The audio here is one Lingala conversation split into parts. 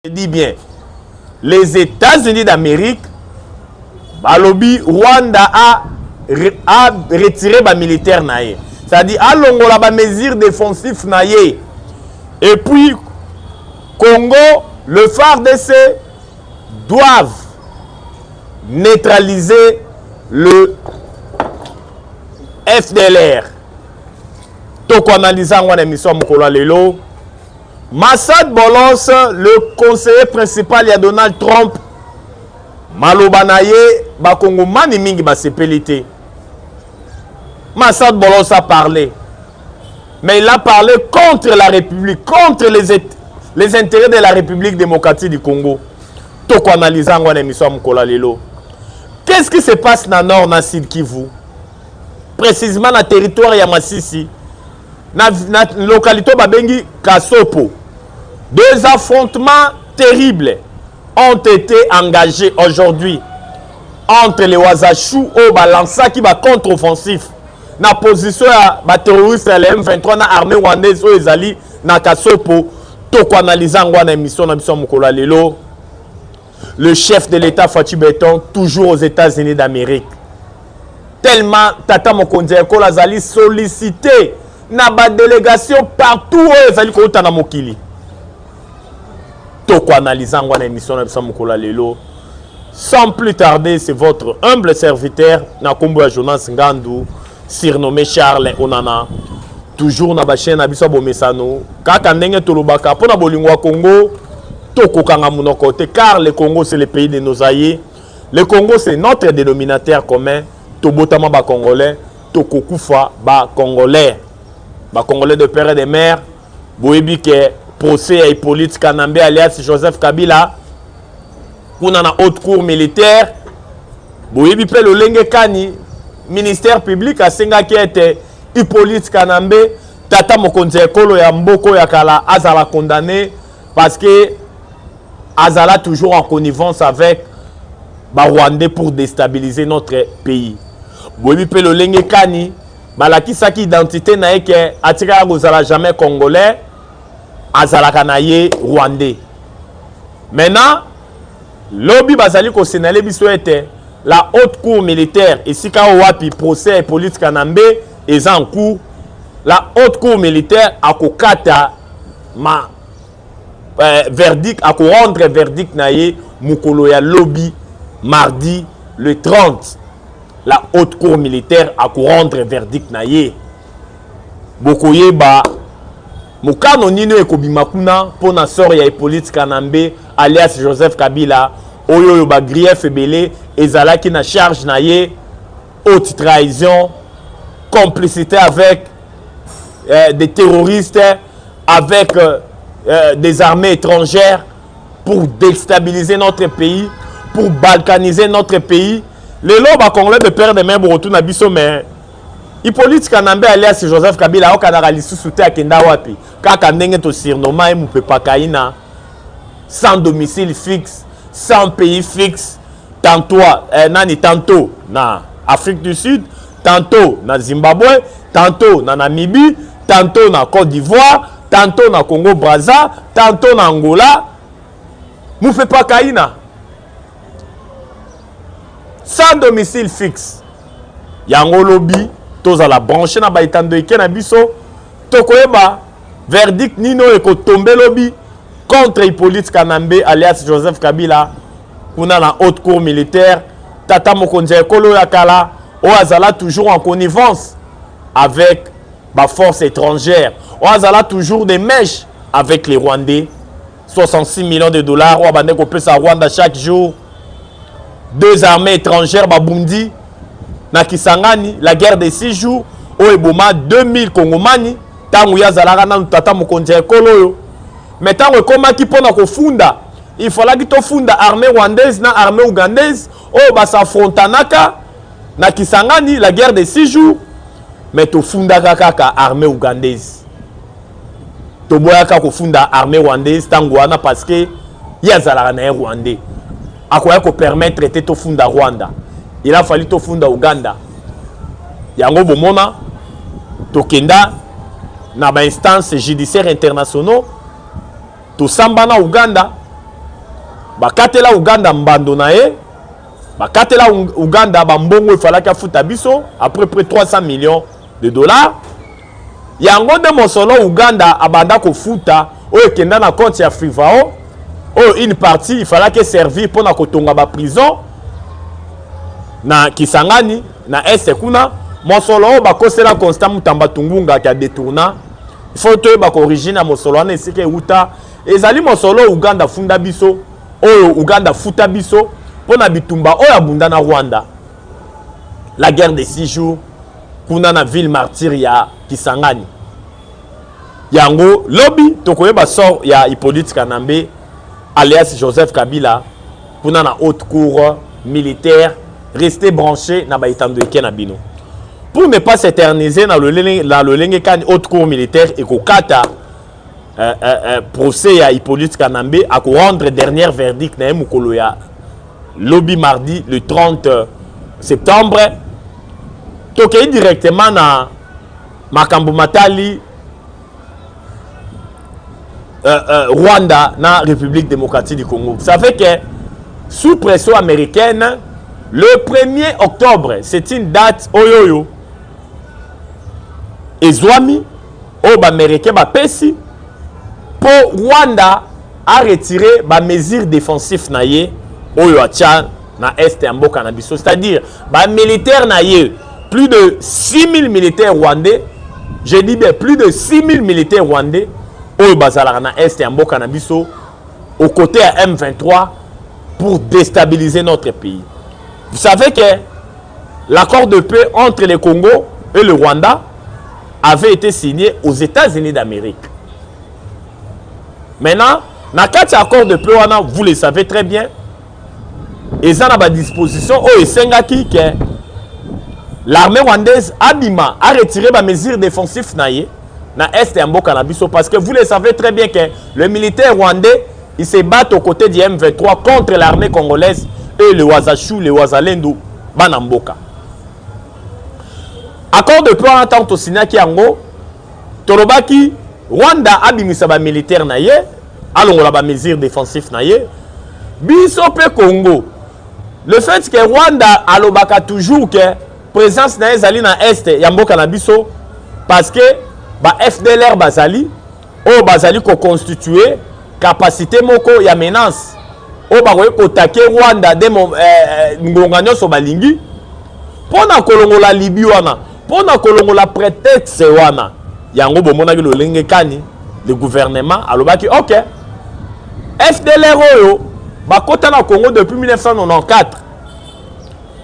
Je dis bien, les États-Unis d'Amérique, Balobi, Rwanda a retiré les militaires naïe. C'est-à-dire, à l'ongola ba mesure défensive naïe. Et puis, Congo, le FARDC doivent neutraliser le FDLR. Toko analysant on émission Mokolo Lelo. Massad Bolos, le conseiller principal de Donald Trump, Malobanaye, Bakongo Mani Mingi Basepelite. Massad Bolos a parlé. Mais il a parlé contre la République, contre les intérêts de la République démocratique du Congo. Toko analysant on émission Mokolo Lelo. Qu'est-ce qui se passe dans le nord, dans le Sud Kivu? Précisément dans le territoire de Masisi. Dans la localité Babengi Kasopo. Deux affrontements terribles ont été engagés aujourd'hui entre les Wazachou et Balansa qui va contre-offensif. Dans la position des terroristes de M23 dans l'armée rwandaise et Ezali dans Kasopo. Toko analysant une émission Mokolo Lelo. Le chef de l'État Fatou Béton, toujours aux États-Unis d'Amérique. Tellement Tata Mokonzi Ekolo Azali sollicité na ba délégation partout où Ezali Kouta na Mokili. Toko analysant une émission Mokolo Lelo. Sans plus tarder, c'est votre humble serviteur Nakombo Jonas Ngandou, surnommé Charles Onana. Toujours na ba chaîne Abiso Bomesano. Kaka ndenge tolobaka pona bolingwa Congo. Toko kanga munokote, car le Congo c'est le pays de nos aïeux. Le Congo c'est notre dénominateur commun. Tobotama ba Congolais, Toko Koufa ba Congolais. Ba Congolais de père et de mère. Boyebi ke procès à Hippolyte Kanambe alias Joseph Kabila. Kuna na haute cour militaire. Boyebi pe le lenge kani ministère public a senga qui était Hippolyte Kanambe. Tata Mokonzi Ekolo ya Mboko ya Kala azala condamné parce que Azala toujours en connivence avec Rwandais pour déstabiliser notre pays. Boyebi pe le lenge kani balaki saki identité na eke atika gozala jamais congolais azala kanaye rwandais. Maintenant lobby bazali ko senale biso ete la haute cour militaire ici ka wapi procès police Kanambe est en cours. La haute cour militaire a kokata ma verdict à rendre verdict naie mukolo ya lobby mardi le 30. La haute cour militaire a rendre verdict naie bokoye ba mukano nino ekobima kuna pona sor ya Hippolyte Kanambe alias Joseph Kabila oyo ba grief ebele ezalaki na charge naie haute trahison, complicité avec des terroristes, avec des armées étrangères pour déstabiliser notre pays, pour balkaniser notre pays. Les lobes congolais de père de même retour na biso mais Hippolyte Kanambe alias Joseph Kabila au Canada lisusuté à kenda wapi kaka ndenge to surnommé mupepa kaina sans domicile fixe, sans pays fixe, tantôt tantôt na Afrique du Sud, tantôt na Zimbabwe, tantôt na Namibie, tantôt na Côte d'Ivoire, tantôt na Congo Brazza, tantôt na Angola. Mupepa kaina sans domicile fixe. Yango lobi toza la branche na ba itando eke na biso tokoyeba verdict nino eko tombe lobi contre Hippolyte Kanambe alias Joseph Kabila kuna na haute cour militaire. Tata Mokonzi Ekolo ya Kala o azala toujours en connivence avec ba force étrangère. O azala toujours des mèches avec les Rwandais. 66 millions de dollars o bande ko pesa Rwanda chaque jour. Deux armées étrangères babundi na Kisangani, la guerre de 6 jours o eboma 2000 Kongomani tangu ya zalaka na Tata Mokonzi Ekolo yo. Mais tango komaki pona ko funda, il fallait que to funda armée rwandaise na armée ougandaise o ba s'affrontanaka na Kisangani, la guerre de 6 jours. Mais to funda kaka armée ougandaise. To boyaka ko funda armée rwandaise tango wana parce que ya zalaka na rwandais. Akoya ko permettre te to funda Rwanda. Il a fallu to funda Uganda. Yango bomona to kenda na ba instance judiciaire internationaux to samba na Uganda bakatela Uganda mbando na ye, bakatela Uganda bambongo ifalaki afuta biso après près 300 millions de dollars. Yango de mosolo Uganda abanda kofuta oyo kenda na compte ya Frivao, oyo une partie ifalaki servir pour na kotonga ba prison na Kisangani na este kuna mosolo oyo bakosela Constant Mutamba Tungunga ki a détourna. Il faut que ba origine ya mosolo wana esike uta ezali mosolo Uganda funda biso oyo Uganda futa biso pona bitumba oyo abunda na Rwanda, la guerre de 6 jours kuna na ville martyre ya Kisangani. Yango lobby tokoyeba sort ya Hippolyte Kanambe alias Joseph Kabila kuna na haute cour militaire, rester branché na baitando eke na bino pour ne pas s'éterniser dans le lenge kan haute cour militaire et kokata procès ya Hippolyte Kanambe à rendre dernier verdict na mukolo ya lobby mardi le 30 septembre. Tokei directement na makambo matali Rwanda na République démocratique du Congo. Ça fait que sous pression américaine, le 1er octobre, c'est une date oyoyo ezwami o ba américain ba pesi pour Rwanda a retiré ba mesures défensives na ye oyo atia na est ya mboka na biso, c'est-à-dire ba militaires na ye plus de 6000 militaires rwandais, je dis bien plus de 6000 militaires rwandais oyo bazalaka na est ya mboka na biso aux côtés à M23 pour déstabiliser notre pays. Vous savez que l'accord de paix entre le Congo et le Rwanda avait été signé aux États-Unis d'Amérique. Maintenant, dans cet accord de paix, vous le savez très bien, ils ont à disposition que l'armée rwandaise a retiré les mesures défensives dans l'Est et en Canabiso, parce que vous le savez très bien que le militaire rwandais il se bat aux côtés du M23 contre l'armée congolaise et le Wazachou, le Wazalendo, Banamboka. Accord de paix en tant que Sinaki Ango, Torobaki, Rwanda a bimisa ba militaire na ye, alongo la ba mesure défensif na ye, Bisope Congo. Le fait que Rwanda alobaka toujours que présence na ezali na est yamboka na biso parce que ba FDLR bazali o bazali ko constituer capacité moko ya menace o ba ko attaquer Rwanda de ngonga nyoso balingi pona kolongola Libye wana pona kolongola prétexte wana yango bomona ki lolenge kani le gouvernement alobaki OK FDLR oyo bakota na Congo depuis 1994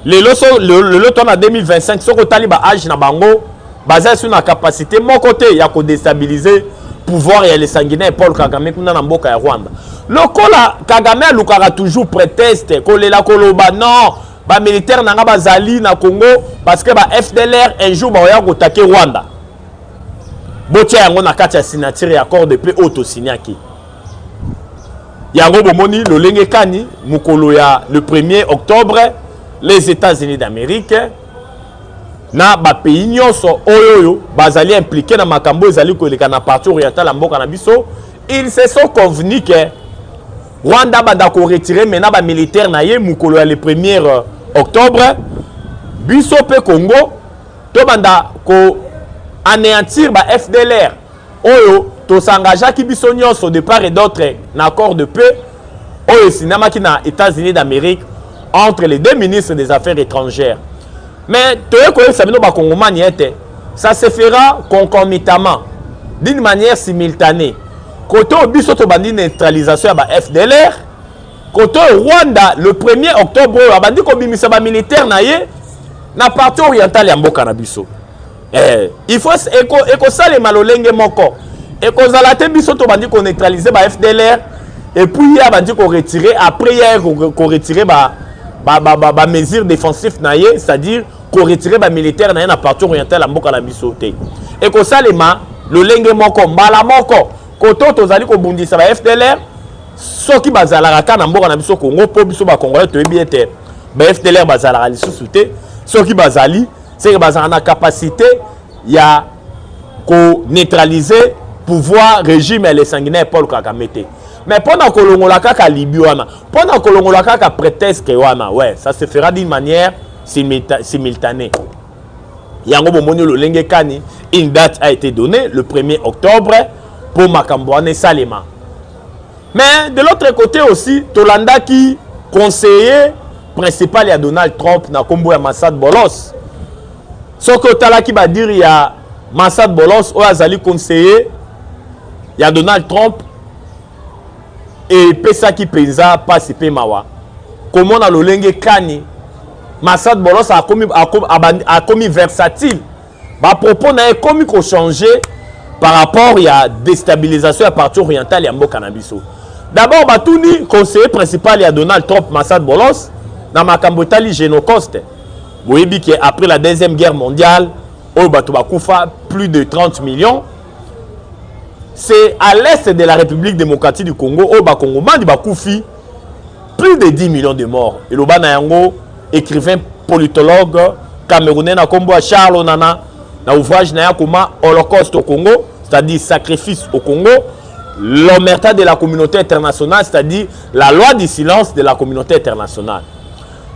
le loton en 2025 soko taliba âge na bango basé sur la capacité mon côté ya ko déstabiliser pouvoir et les sanguinaires Paul Kagame kuna na mboka ya Rwanda. Lokola Kagame alukaka toujours prétexte kolela koloba non ba militaire nanga bazali na Congo parce que ba FDLR un jour ba ya ko attaquer Rwanda. Botia yango na kati ya signature ya accord de paix auto signaki. Yango bomoni lolenge kani mukolo ya le 1er octobre les États-Unis d'Amérique na ba pays nyonso oyoyo bazali impliqué na makambo ezali koleka na partie orientale mboka na biso, ils se sont convenus que Rwanda banda ko retirer maintenant ba militaire na ye mukolo ya le 1er octobre biso pe Congo to banda ko anéantir ba FDLR oyo to s'engagea ki biso nyonso de part et d'autre na accord de paix oyo sinama ki na États-Unis d'Amérique entre les deux ministres des Affaires étrangères. Mais ça se fera concomitamment, d'une manière simultanée. Côté biso to bandi neutralisation ya FDLR, côté Rwanda le 1er octobre bandi ko bimisa ba militaire na ye na partie orientale ya mboka na biso. Il faut eko sale malolenge moko. Eko zalate biso to bandi ko neutraliser ba FDLR et puis ya bandi ko retirer après hier ko retirer ba mesures défensives na ye, c'est-à-dire qu'on retire les militaires na la partie orientale à mboka la bisoté. Et que ça les mains, le lenge moko, mbala moko, koto tozali ko bundisa ba FDLR, soki bazala ka na mboka na biso Congo po biso ba Congolais to biete. Ba FDLR bazala li sous-souté, soki bazali, c'est que bazala na capacité ya ko neutraliser pouvoir régime et les sanguinaires Paul Kagame. Mais pendant que l'on a kaka Libyana, pendant que l'on a kaka prétexte wana, ouais, ça se fera d'une manière simultanée. Yango bomoni lolenge kani, une date a été donnée le 1er octobre pour Makambouane Salema. Mais de l'autre côté aussi, Tolanda qui conseiller principal à Donald Trump na kombo ya Massad Bolos. Ce que Tala qui va dire il y a Massad Bolos ou azali conseiller il y a Donald Trump et pesa qui penza passe pe mawa. Comment na lolenge kani Massad Bolos a commis versatile. Ba propos na commis ko changer par rapport à déstabilisation à partir orientale ya mboka na biso. D'abord Batouni conseiller principal à Donald Trump Massad Bolos na makambo tali génocoste. Vous voyez qu'après la deuxième guerre mondiale, au Batouba plus de 30 millions. C'est à l'est de la République démocratique du Congo, au Bakongo, Bakoufi, plus de 10 millions de morts. Et le Banayango, écrivain politologue camerounais, na Kombo Charles Onana, na ouvrage na Yakuma Holocauste au Congo, c'est-à-dire sacrifice au Congo, l'omerta de la communauté internationale, c'est-à-dire la loi du silence de la communauté internationale.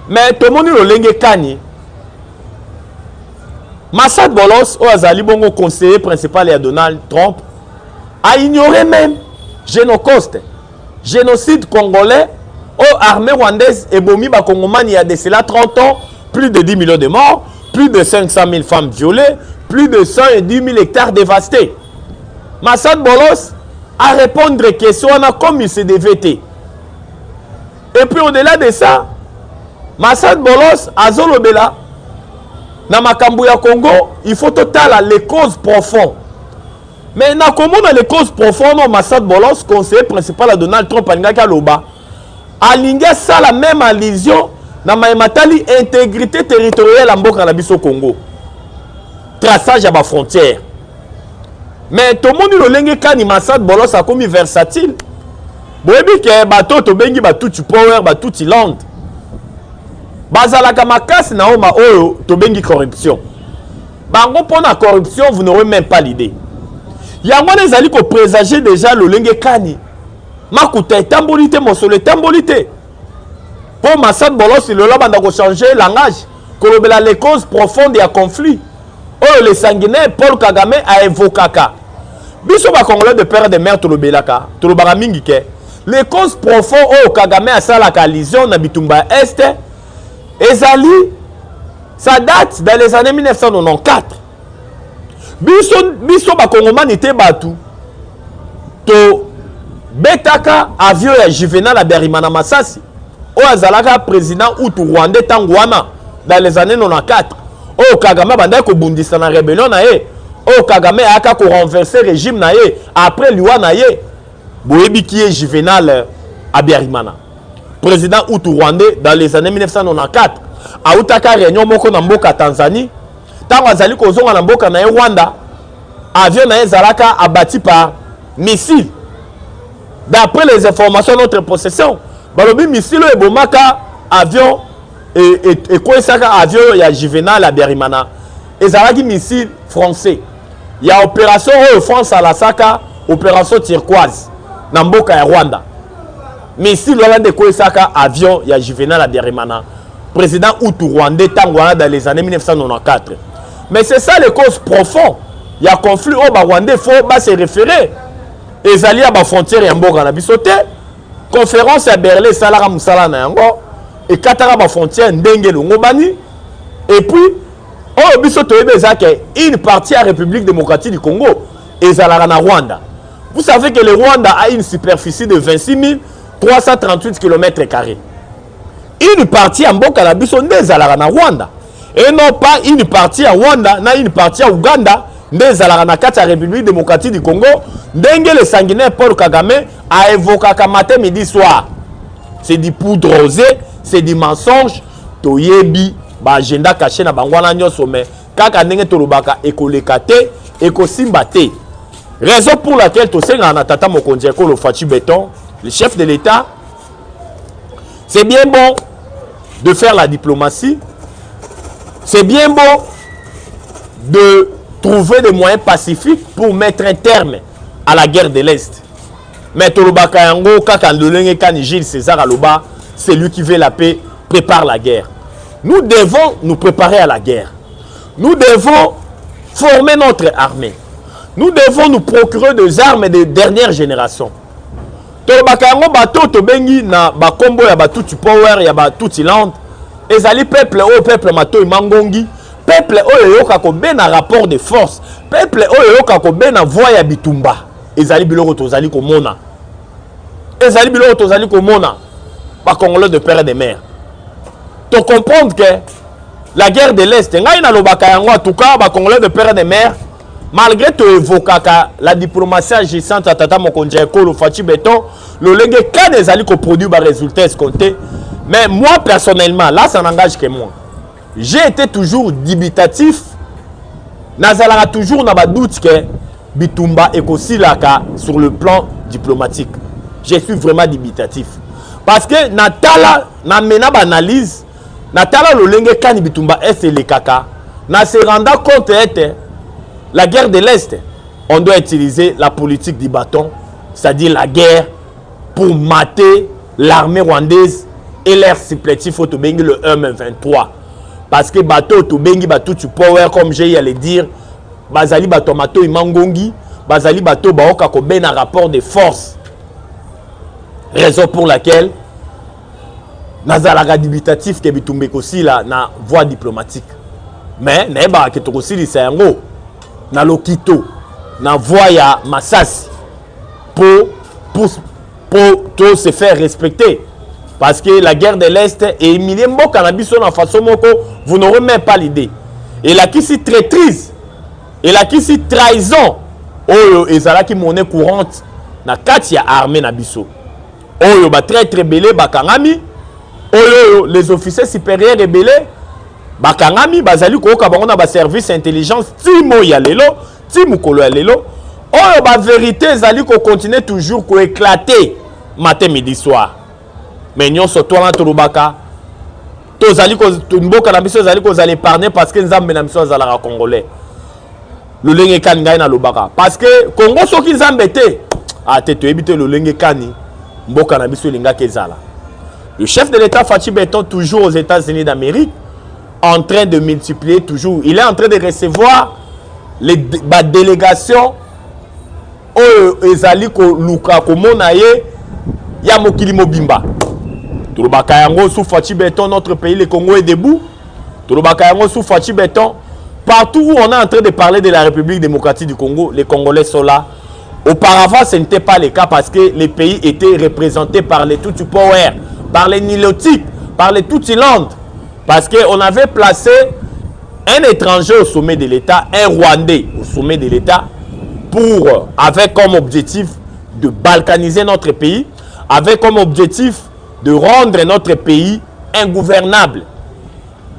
Mais tout le monde le lenge kani. Massad Bolos, au Azali Bongo, conseiller principal à Donald Trump, a ignoré même génocoste, génocide congolais, aux armées rwandaises et Bomi Bakongoman il y a de cela 30 ans, plus de 10 millions de morts, plus de 500 000 femmes violées, plus de 110 000 hectares dévastés. Massad Bolos a répondu aux questions comme il se devait. Et puis au-delà de ça, Massad Bolos a Zolobela. Dans Makambu ya Congo, il faut total les causes profondes. Mais na comment les causes profondes, Massad Bolos, conseiller principal à Donald Trump, Alingaka Loba, alinga ça la même allusion dans Maïmatali intégrité territoriale en Mboka na biso Congo. Traçage à la frontière. Mais tout le monde le lenge kani Massad Bolos a commis versatile. Boyebi ke bato to bengi batuti power, batuti land. Bazalaka makasi na oma oyo to bengi corruption. Bango pona corruption, vous n'aurez même pas l'idée. Yango nezali ko présager déjà le lenge kani. Makuta tambolité mosolo tambolité. Pour Massad Bolos le là banda ko changer langage, kolobela les causes profondes ya conflit. Oh les sanguinaires Paul Kagame a évoqué ka. Biso ba Congolais de père de mère to lobelaka, to lobara mingi ke. Les causes profondes oh Kagame a sala ka lision na bitumba est. Ezali, ça date dans les années 1994. Biso Bakongoman était battu. To Betaka avion ya Juvenal à Berimana Massasi. O Azalaka président Outou Rwandais Tangwana dans les années 94. O Kagame banda ko bundisa na rébellion na ye. O Kagame aka ko renverser régime na ye après liwa na ye. Boyebi qui est Juvenal à Berimana. Président Outou Rwandais dans les années 1994 autaka réunion moko na mboka Tanzanie tango azali kozonga na mboka na Rwanda avion na ezalaka abattu par missile d'après les informations de notre possession balobi missile ebomaka avion et koesaka avion ya Juvenal à Berimana ezalaki missile français ya opération France à la saka opération turquoise na mboka ya Rwanda. Missile wala de koesaka avion ya Juvenal à Berimana. Président Outou Rwandais Tangwana dans les années 1994. Mais c'est ça les causes profondes. Il y a conflit au Rwandais, il faut se référer. Les alliés à la frontière et Mboka na bisote. Conférence à Berlin, Salara Moussala na yango. Et Katara la frontière Ndenge Longobani. Et puis, au bisote une partie à la République démocratique du Congo et Zalara na Rwanda. Vous savez que le Rwanda a une superficie de 26 338 km². Une partie en Mboka na biso ndezalaka na Rwanda. Et non pas une partie à Rwanda, na une partie à Ouganda, ndezalaka na kati ya République démocratique du Congo, ndenge le sanguinaire Paul Kagame a évoqué matin, midi, soir. C'est du poudre rosée, c'est du mensonge, toyebi, ba agenda caché na bangwana nyoso mais kaka ndenge tolobaka ekoleka te, ekosimba te. Raison pour laquelle tosenga na tata mokonzi ekolo Fachi Béton, le chef de l'État, c'est bien bon de faire la diplomatie. C'est bien bon de trouver des moyens pacifiques pour mettre un terme à la guerre de l'Est. Mais Tolobaka yango kaka lolenge kani Gilles César Aloba, c'est lui qui veut la paix, prépare la guerre. Nous devons nous préparer à la guerre. Nous devons former notre armée. Nous devons nous procurer des armes de dernière génération. Tolobaka yango bato to bengi na bakombo ya batuti power ya batuti land. Ezali peuple au peuple mato imangongi. Peuple oyo yoka ko be na rapport de force. Peuple oyo yoka ko be na voix ya bitumba. Ezali biloko tozali komona. Ezali biloko tozali komona. Ba Congolais de père et de mère. Tu comprendre que la guerre de l'Est, ngai na lobaka yango en tout cas ba Congolais de père et de mère, malgré tu évoquaka la diplomatie agissante à Tata Mokonzi Ekolo Fachi Beton, le lenge quand ezali ko produire ba résultat escompté. Mais moi personnellement, là ça n'engage que moi. J'ai été toujours dubitatif. Nazalaka toujours na ba doute que Bitumba et Kosilaka sur le plan diplomatique. Je suis vraiment dubitatif. Parce que Natala, na mena analyse, Natala Lolenge Kani Bitumba est le kaka. Na se renda compte que la guerre de l'Est, on doit utiliser la politique du bâton, c'est-à-dire la guerre pour mater l'armée rwandaise et l'air supplétif au Tobengi le M23. Parce que bateau Tobengi, bateau tu power, comme j'ai à le dire, Bazali bateau mato imangongi, Bazali bateau baoka ko ben un rapport de force. Raison pour laquelle Nazalaga dubitatif ke bitumbe kosi la na voie diplomatique. Mais neba ke to kosi lisango na lokito na voie ya Masasi pour tout se faire respecter. Parce que la guerre de l'Est est humiliée mboka na biso na façon moko, vous n'aurez même pas l'idée. Et là qui si traîtrise, et là qui si trahison, oyo ezala ki monnaie courante na kati ya armée na biso. Oyo ba très belé bakangami, oyo les officiers supérieurs rebellés bakangami bazali ko ka bango na ba service intelligence timo ya lelo, timo kolo ya lelo. Oyo ba vérité ezali ko continuer toujours ko éclater matin midi soir. Mais nous surtout en Tolobaka, tous ali ko mboka na biso ezali ko zali épargner parce que nzambe na biso azala congolais. Le lenge kan ngai na lobaka parce que Congo soki nzambe te a te ebite le lenge kani mboka na biso linga kezala. Le chef de l'État Fachi Beton toujours aux États-Unis d'Amérique en train de multiplier toujours, il est en train de recevoir les délégations ezali ko luka ko monaye ya mokili mobimba. Tolobaka yango sous Fachi Beton, notre pays, le Congo est debout. Tolobaka yango sous Fachi Beton, partout où on est en train de parler de la République démocratique du Congo, les Congolais sont là. Auparavant, ce n'était pas le cas parce que les pays étaient représentés par les Tutsi Power, par les Nilotiques, par les Tutsi-Land. Parce qu'on avait placé un étranger au sommet de l'État, un Rwandais au sommet de l'État, avec comme objectif de balkaniser notre pays, avec comme objectif de rendre notre pays ingouvernable,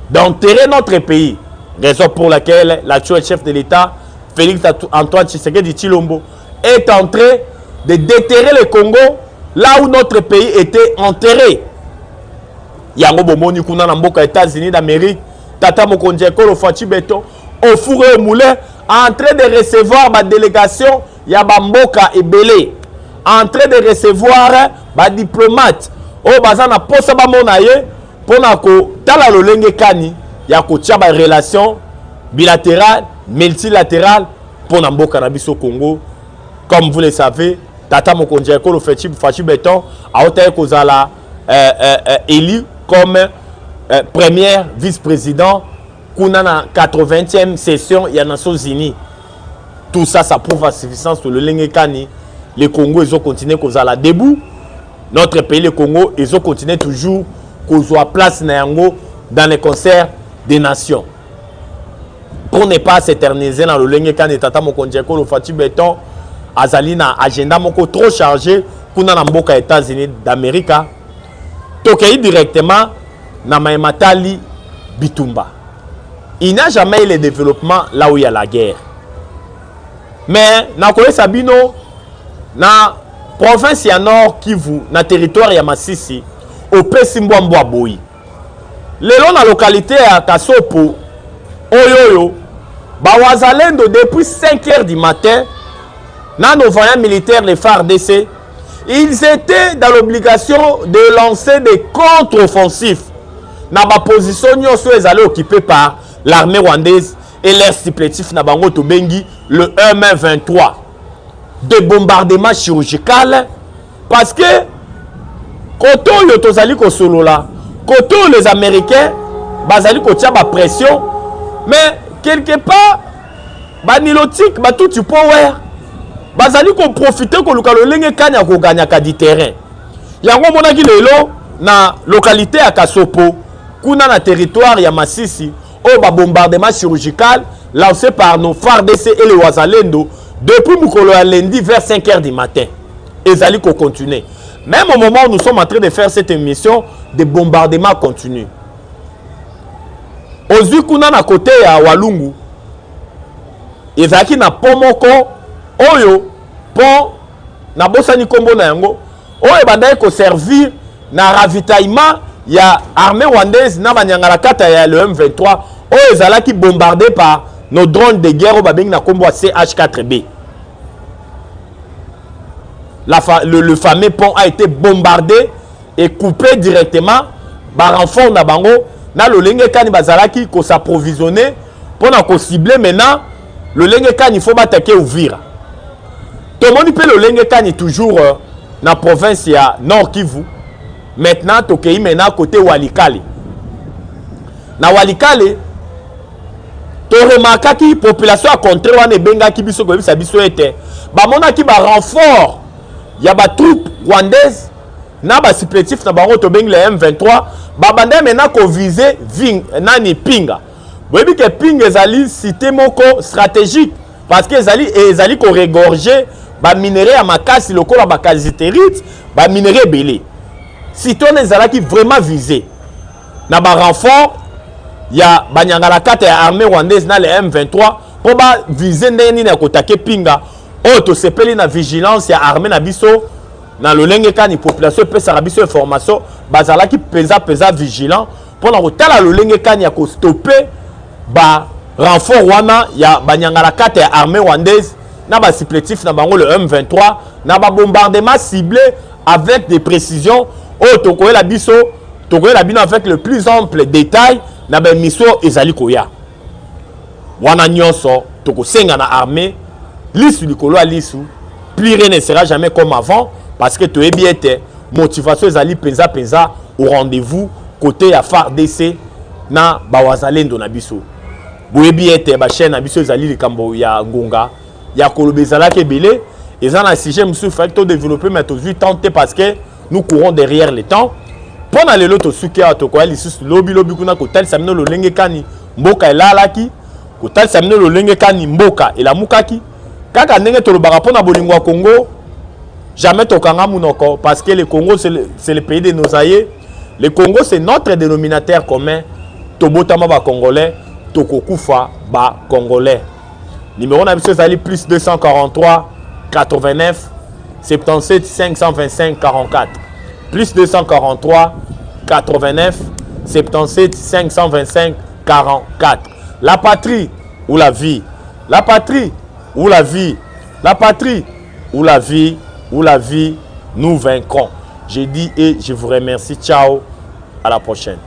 d'enterrer notre pays. Raison pour laquelle l'actuel chef de l'État, Félix Antoine Tshisekedi Tshilombo, est en train de déterrer le Congo là où notre pays était enterré. Yango bomoni kuna na mboka États-Unis d'Amérique, Tata Mokonzi Ekolo Fachi Beton, au four et au moulin, en train de recevoir ma délégation, Yaba Mboka et Belé, en train de recevoir ma diplomate. Oh bazana posa ba monaye pona ko tala lolenge kani ya ko tia ba relation bilatérale multilatérale pona mboka na biso Congo. Comme vous le savez, Tata Mokonzi Ekolo Fachi Beton a été kozala élu comme premier vice-président kuna na 80e session ya Nations Unies. Tout ça, ça prouve à suffisance que le lenge kani les Congo ils ont continué kozala debout. Notre pays, le Congo, ils ont continué toujours qu'on soit place dans les concerts des nations. Pour ne pas s'éterniser dans le lenge kan Tata Mokonzi Ekolo Fachi Beton, azali na agenda moko trop chargé kuna na mboka États-Unis d'Amérique. Tokei directement na Maïmatali Bitumba. Il n'y a jamais eu le développement là où il y a la guerre. Mais na Koé Sabino na province ya Nord Kivu, na territoire ya Masisi, au Pesimboamboa Boyi. Lelo na localité ya Kasopo, Oyoyo, Bawazalendo depuis 5 h du matin, na nos voyants militaires, les FARDC, Ils étaient dans l'obligation de lancer des contre-offensifs. Dans ma position, ils allaient occupés par l'armée rwandaise et l'air supplétif na bango tobengi le 1 mai 23. Des bombardements chirurgicaux parce que quand on tozali ko solo là, quand les Américains bazali ko tia ba pression, mais quelque part banilotique ba tout tu power bazali ko profiter ko luka lolenge kanya ko gagner ka di terrain. Yango monaki lelo na localité ya Kasopo kuna na territoire ya Masisi au bombardement chirurgical lancé par nos FARDC et les Wazalendo depuis Mukolo à lundi vers 5 h du matin. Et ça allait continuer. Même au moment où nous sommes en train de faire cette émission, des bombardements continuent. Aux kuna na côté à Walungu, ezaki na pomoko oyo pont na bosani kombo na yango oyo bandai ko servir na ravitaillement ya armée rwandaise na banyangala kata ya le M23 oyo ezalaki bombardé par nos drones de guerre au babeng na kombo CH4B. Le fameux pont a été bombardé et coupé directement par renfort na bango na le lenge kani bazalaki ko s'approvisionner pour na ko cibler maintenant le lenge kani il faut attaquer Uvira. Tout le monde peut le lenge kani toujours na province ya Nord Kivu. Maintenant tokei maintenant côté Walikale. Na Walikale to remarka ki population a contre wana benga ki biso ko bisa biso ete ba mona ki ba renfort ya ba troupe rwandaise na ba supplétif na bango to bengi le M23 ba bande maintenant ko viser nani Pinga. Boyebi ke Pinga ezali cité moko stratégique parce que ezali ko regorger ba minerai ya makasi lokola ba calciterite ba minerai belé. Cité on ezalaki vraiment visé na ba renfort ya banyangala kata ya armée rwandaise na le M23 pour ba viser ndeni na kotake Pinga. Auto sepeli na vigilance ya armée na biso na lolenge kani population pe sa biso information bazalaki pesa vigilant pour na kotala lolenge kani ya ko stopper ba renfort wana ya banyangala kata ya armée rwandaise na ba supplétif na bango le M23 na ba bombardement ciblé avec des précisions auto ko la biso to ko la bino avec le plus ample détail na ba mission ezali koya wana nyonso to ko senga na armée L'issue du colo à l'issue, plus rien ne sera jamais comme avant parce que tu es bien motivation ezali penza au rendez-vous côté à FARDC na bawazalendo na biso. Boye bien ba chaîne na biso ezali likambo ya ngonga ya kolobe ezala kebele ezana na sujet monsieur fait to développer mais to vu tenter parce que nous courons derrière le temps. Pona lelo to sukia to ko l'issue lobi kuna ko tel samino lo lenge kani mboka elalaki ko tel samino lo lenge kani mboka elamukaki. Kaka ndenge tolobaka pona bolingo ya Congo jamais tokanga munoko parce que le Congo c'est le pays de nos aïeux. Le Congo c'est notre dénominateur commun. Tobotama ba congolais, tokokufa ba congolais. Numéro na biso zali plus 243 89 77 525 44. Plus 243 89 77 525 44. La patrie ou la vie. La patrie ou la vie, la patrie, ou la vie, nous vaincrons. Je dis et je vous remercie. Ciao, à la prochaine.